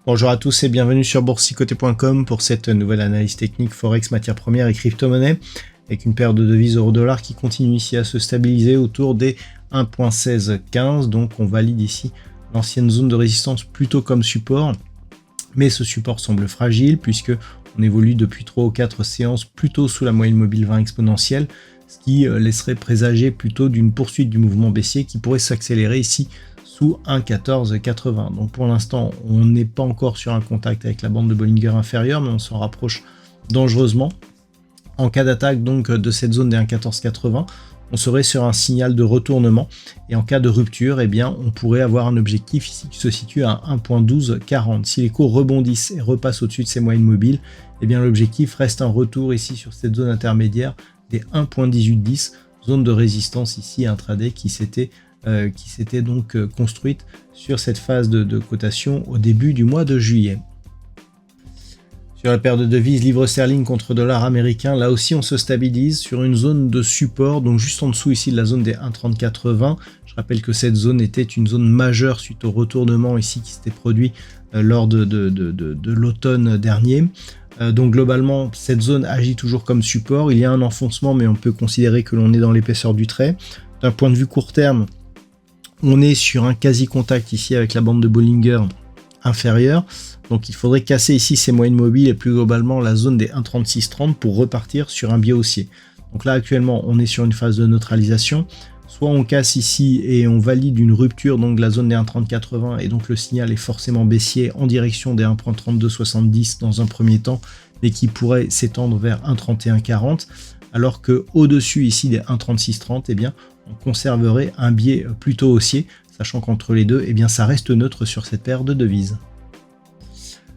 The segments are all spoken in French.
Bonjour à tous et bienvenue sur boursicoté.com pour cette nouvelle analyse technique Forex, matières premières et crypto-monnaies avec une paire de devises euro-dollar qui continue ici à se stabiliser autour des 1.1615. Donc on valide ici l'ancienne zone de résistance plutôt comme support, mais ce support semble fragile puisque on évolue depuis 3 ou 4 séances plutôt sous la moyenne mobile 20 exponentielle, ce qui laisserait présager plutôt d'une poursuite du mouvement baissier qui pourrait s'accélérer ici sous 1.1480. Donc pour l'instant, on n'est pas encore sur un contact avec la bande de Bollinger inférieure, mais on s'en rapproche dangereusement. En cas d'attaque donc de cette zone des 1.1480, on serait sur un signal de retournement. Et en cas de rupture, eh bien, on pourrait avoir un objectif ici qui se situe à 1.1240. Si les cours rebondissent et repassent au-dessus de ces moyennes mobiles, eh bien l'objectif reste un retour ici sur cette zone intermédiaire des 1.1810, zone de résistance ici intraday qui s'était donc construite sur cette phase de cotation au début du mois de juillet. Sur la paire de devises livre sterling contre dollar américain, là aussi on se stabilise sur une zone de support, donc juste en dessous ici de la zone des 1.3420. Je rappelle que cette zone était une zone majeure suite au retournement ici qui s'était produit lors de l'automne dernier. Donc globalement, cette zone agit toujours comme support. Il y a un enfoncement, mais on peut considérer que l'on est dans l'épaisseur du trait. D'un point de vue court terme, on est sur un quasi-contact ici avec la bande de Bollinger inférieure. Donc il faudrait casser ici ces moyennes mobiles et plus globalement la zone des 1.3630 pour repartir sur un biais haussier. Donc là actuellement on est sur une phase de neutralisation. Soit on casse ici et on valide une rupture donc de la zone des 1.3080 et donc le signal est forcément baissier en direction des 1.3270 dans un premier temps, mais qui pourrait s'étendre vers 1.3140. Alors que au-dessus ici des 1.3630, eh bien, on conserverait un biais plutôt haussier, sachant qu'entre les deux, eh bien, ça reste neutre sur cette paire de devises.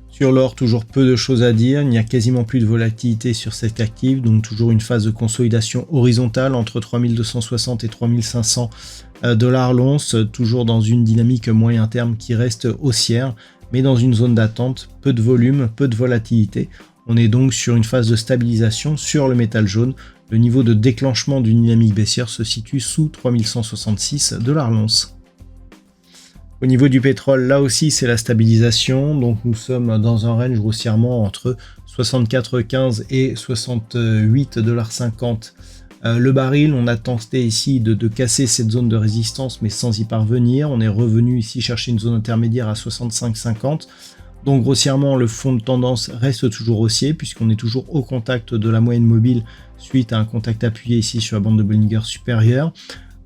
Sur l'or, toujours peu de choses à dire, il n'y a quasiment plus de volatilité sur cette active, donc toujours une phase de consolidation horizontale entre 3260 et 3500 dollars l'once, toujours dans une dynamique moyen terme qui reste haussière, mais dans une zone d'attente, peu de volume, peu de volatilité. On est donc sur une phase de stabilisation sur le métal jaune. Le niveau de déclenchement d'une dynamique baissière se situe sous 3166 dollars l'once. Au niveau du pétrole, là aussi c'est la stabilisation. Donc nous sommes dans un range grossièrement entre 64,15 et 68,50 $. Le baril, on a tenté ici de casser cette zone de résistance mais sans y parvenir. On est revenu ici chercher une zone intermédiaire à 65,50. Donc grossièrement, le fond de tendance reste toujours haussier puisqu'on est toujours au contact de la moyenne mobile suite à un contact appuyé ici sur la bande de Bollinger supérieure.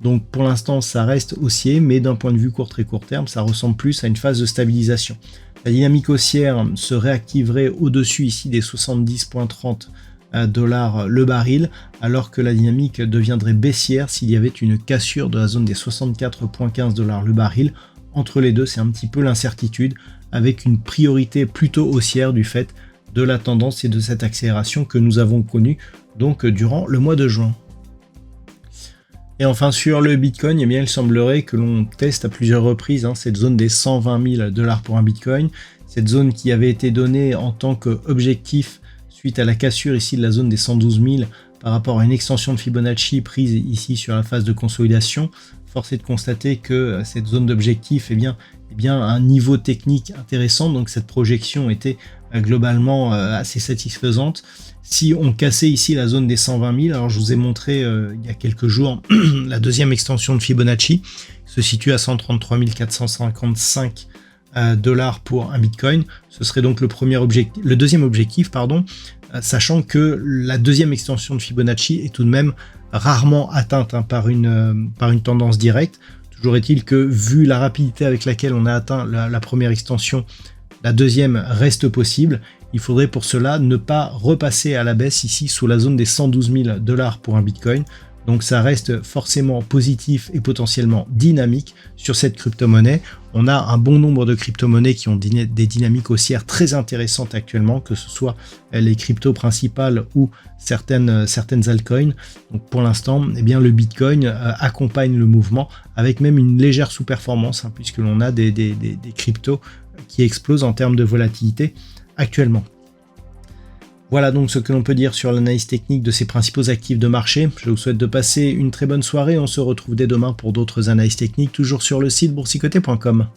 Donc pour l'instant, ça reste haussier, mais d'un point de vue très court terme, ça ressemble plus à une phase de stabilisation. La dynamique haussière se réactiverait au-dessus ici des 70,30 $ le baril, alors que la dynamique deviendrait baissière s'il y avait une cassure de la zone des 64,15 $ le baril. Entre les deux, c'est un petit peu l'incertitude, avec une priorité plutôt haussière du fait de la tendance et de cette accélération que nous avons connue donc durant le mois de juin. Et enfin sur le Bitcoin, eh bien, il semblerait que l'on teste à plusieurs reprises cette zone des 120 000 $ pour un Bitcoin, cette zone qui avait été donnée en tant qu'objectif suite à la cassure ici de la zone des 112 000 par rapport à une extension de Fibonacci prise ici sur la phase de consolidation. Force est de constater que cette zone d'objectif est bien un niveau technique intéressant, donc cette projection était globalement assez satisfaisante. Si on cassait ici la zone des 120 000, alors je vous ai montré il y a quelques jours la deuxième extension de Fibonacci se situe à 133 455 $ pour un Bitcoin. Ce serait donc le deuxième objectif, sachant que la deuxième extension de Fibonacci est tout de même rarement atteinte par une tendance directe. Toujours est-il que vu la rapidité avec laquelle on a atteint la première extension, la deuxième reste possible. Il faudrait pour cela ne pas repasser à la baisse ici sous la zone des 112 000 $ pour un Bitcoin. Donc ça reste forcément positif et potentiellement dynamique sur cette crypto-monnaie. On a un bon nombre de crypto-monnaies qui ont des dynamiques haussières très intéressantes actuellement, que ce soit les cryptos principales ou certaines altcoins. Donc pour l'instant, eh bien, le Bitcoin accompagne le mouvement avec même une légère sous-performance, puisque l'on a des cryptos qui explosent en termes de volatilité actuellement. Voilà donc ce que l'on peut dire sur l'analyse technique de ces principaux actifs de marché. Je vous souhaite de passer une très bonne soirée. On se retrouve dès demain pour d'autres analyses techniques, toujours sur le site boursicoté.com.